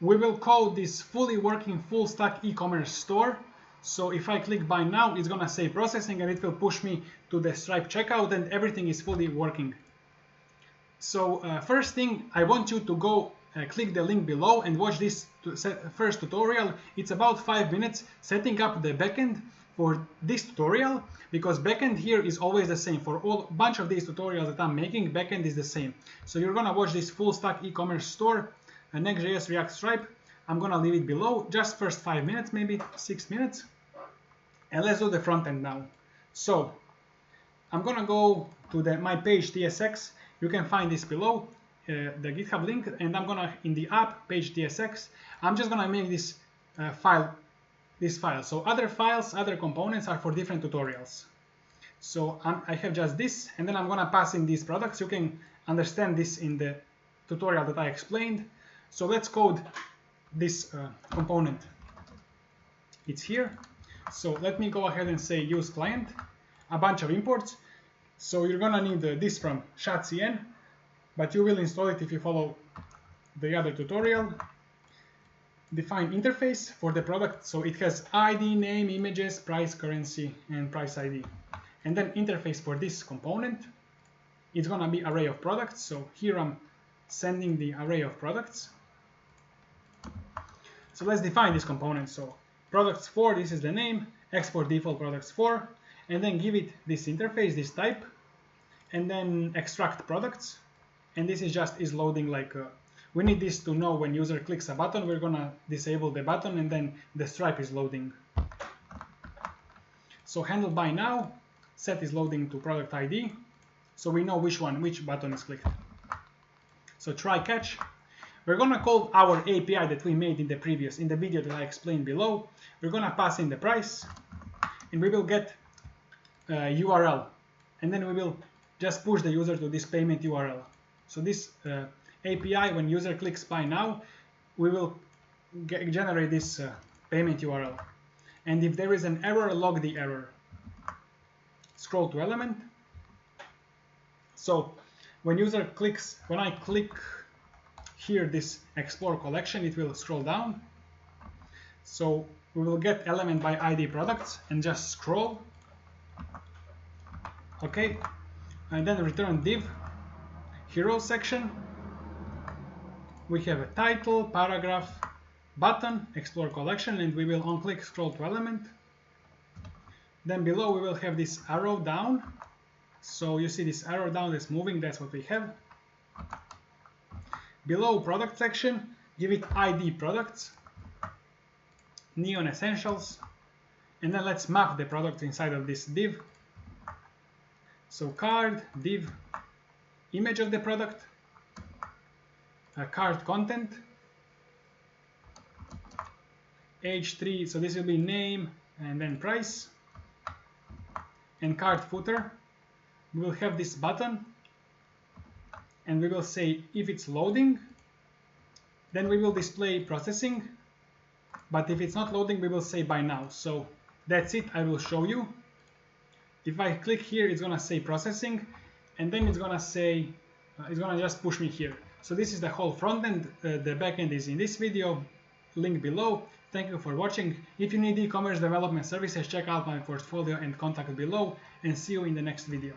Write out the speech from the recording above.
we will code this fully working full stack e-commerce store. So if I click buy now, it's gonna say processing and it will push me to the Stripe checkout and everything is fully working. So first thing, I want you to go click the link below and watch this first tutorial. It's about 5 minutes setting up the backend for this tutorial, because backend here is always the same. For all bunch of these tutorials that I'm making, backend is the same. So you're gonna watch this full stack e-commerce store, NextJS, React, Stripe. I'm gonna leave it below, just first 5 minutes, maybe 6 minutes. And let's do the front end now. So I'm gonna go to my page TSX. You can find this below, the GitHub link, and I'm gonna, in the app page TSX, I'm just gonna make this file. So other files, other components are for different tutorials. So I have just this, and then I'm gonna pass in these products. You can understand this in the tutorial that I explained. So let's code this component. It's here. So let me go ahead and say use client, a bunch of imports. So you're gonna need this from shat.cn, but you will install it if you follow the other tutorial. Define interface for the product, so it has ID, name, images, price, currency, and price ID. And then interface for this component, it's gonna be array of products. So here I'm sending the array of products. So let's define this component. So products 4, this is the name, export default products 4, and then give it this interface, this type, and then extract products. And this is loading like we need this to know when user clicks a button, we're gonna disable the button, and then the Stripe is loading. So handle by now, set is loading to product ID, so we know which button is clicked. So try catch. We're gonna call our API that we made in the video that I explained below. We're gonna pass in the price, and we will get URL, and then we will just push the user to this payment URL. So this API, when user clicks buy now, we will generate this payment URL. And if there is an error, log the error. Scroll to element. So when I click here this explore collection, it will scroll down. So we will get element by ID products and just scroll. Okay, and then return div hero section. We have a title, paragraph, button, explore collection, and we will on click scroll to element. Then below we will have this arrow down. So you see this arrow down that's moving, that's what we have. Below product section, give it ID products, neon essentials, and then let's map the product inside of this div. So card, div, image of the product, card content, h3, so this will be name and then price, and card footer. We will have this button, and we will say if it's loading, then we will display processing, but if it's not loading, we will say buy now. So that's it. I will show you. If I click here, it's gonna say processing, and then it's gonna say it's gonna just push me here. So this is the whole front end. The back end is in this video, link below. Thank you for watching. If you need e-commerce development services, check out my portfolio and contact below, and see you in the next video.